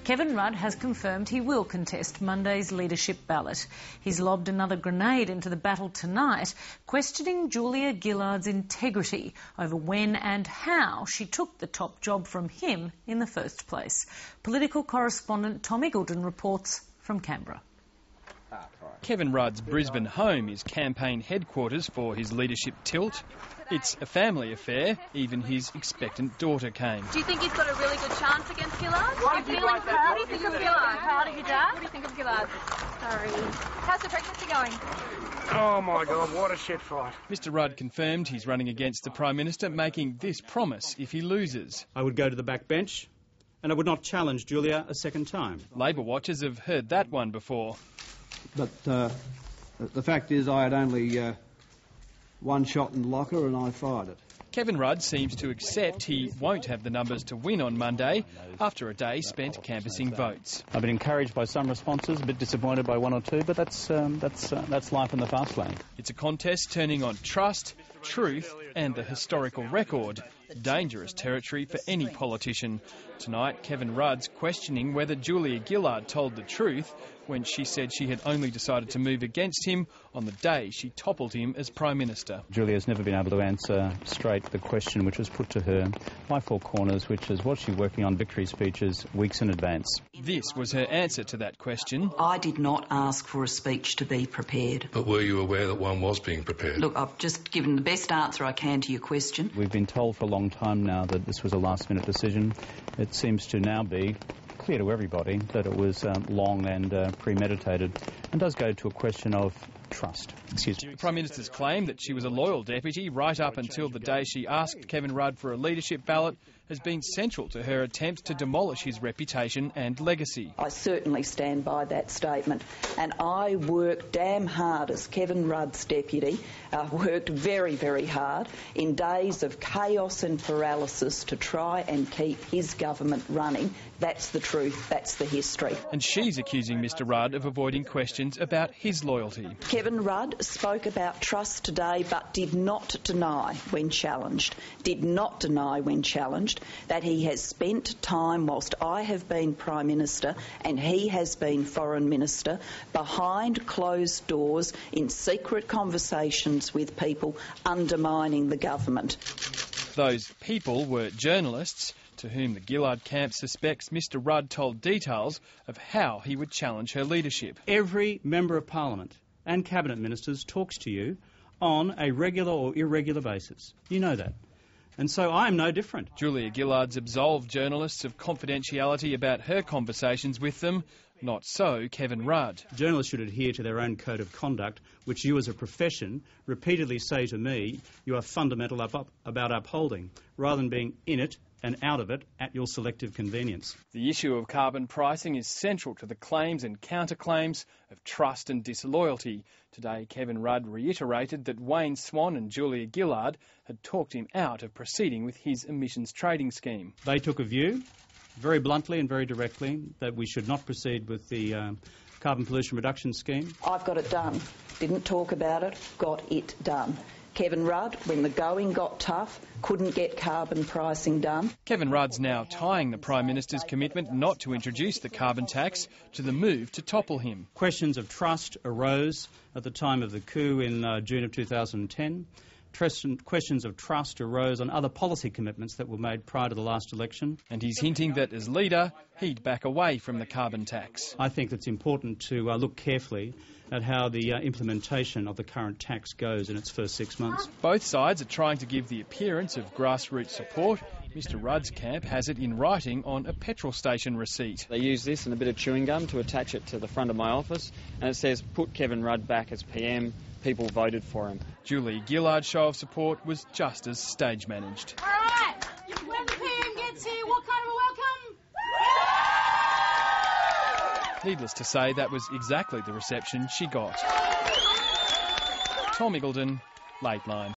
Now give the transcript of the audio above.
Kevin Rudd has confirmed he will contest Monday's leadership ballot. He's lobbed another grenade into the battle tonight, questioning Julia Gillard's integrity over when and how she took the top job from him in the first place. Political correspondent Tom Eagleton reports from Canberra. Kevin Rudd's Brisbane home is campaign headquarters for his leadership tilt. It's a family affair. Even his expectant daughter came. Do you think he's got a really good chance against Gillard? What do you think of Gillard? Proud of your dad? What do you think of Gillard? Sorry. How's the pregnancy going? Oh my God, what a shit fight. Mr Rudd confirmed he's running against the Prime Minister, making this promise if he loses. I would go to the backbench and I would not challenge Julia a second time. Labor watchers have heard that one before. But the fact is I had only one shot in the locker and I fired it. Kevin Rudd seems to accept he won't have the numbers to win on Monday after a day spent canvassing votes. I've been encouraged by some responses, a bit disappointed by one or two, but that's life in the fast lane. It's a contest turning on trust, truth and the historical record. Dangerous territory for any politician. Tonight, Kevin Rudd's questioning whether Julia Gillard told the truth when she said she had only decided to move against him on the day she toppled him as Prime Minister. Julia's never been able to answer straight the question which was put to her by Four Corners, which is, was she working on victory speeches weeks in advance? This was her answer to that question. I did not ask for a speech to be prepared. But were you aware that one was being prepared? Look, I've just given the best answer I can to your question. We've been told for a long time now that this was a last-minute decision. It seems to now be clear to everybody that it was long and premeditated, and does go to a question of trust. The Prime Minister's claim that she was a loyal deputy right up until the day she asked Kevin Rudd for a leadership ballot has been central to her attempts to demolish his reputation and legacy. I certainly stand by that statement, and I worked damn hard as Kevin Rudd's deputy, worked very, very hard in days of chaos and paralysis to try and keep his government running. That's the truth, that's the history. And she's accusing Mr Rudd of avoiding questions about his loyalty. Kevin Rudd spoke about trust today but did not deny when challenged, that he has spent time whilst I have been Prime Minister and he has been Foreign Minister behind closed doors in secret conversations with people undermining the government. Those people were journalists to whom the Gillard camp suspects Mr Rudd told details of how he would challenge her leadership. Every Member of Parliament and Cabinet Ministers talks to you on a regular or irregular basis. You know that. And so I am no different. Julia Gillard's absolved journalists of confidentiality about her conversations with them. Not so Kevin Rudd. Journalists should adhere to their own code of conduct, which you as a profession repeatedly say to me you are fundamental about upholding, rather than being in it and out of it at your selective convenience. The issue of carbon pricing is central to the claims and counterclaims of trust and disloyalty. Today, Kevin Rudd reiterated that Wayne Swan and Julia Gillard had talked him out of proceeding with his emissions trading scheme. They took a view, very bluntly and very directly, that we should not proceed with the carbon pollution reduction scheme. I've got it done. Didn't talk about it, got it done. Kevin Rudd, when the going got tough, couldn't get carbon pricing done. Kevin Rudd's now tying the Prime Minister's commitment not to introduce the carbon tax to the move to topple him. Questions of trust arose at the time of the coup in June of 2010. Questions of trust arose on other policy commitments that were made prior to the last election. And he's hinting that as leader, he'd back away from the carbon tax. I think it's important to look carefully at how the implementation of the current tax goes in its first 6 months. Both sides are trying to give the appearance of grassroots support. Mr Rudd's camp has it in writing on a petrol station receipt. They use this and a bit of chewing gum to attach it to the front of my office, and it says, "Put Kevin Rudd back as PM. People voted for him." Julia Gillard's show of support was just as stage managed. All right, when the PM gets here, what kind of a welcome? Needless to say, that was exactly the reception she got. Tom Eagleton, Late Line.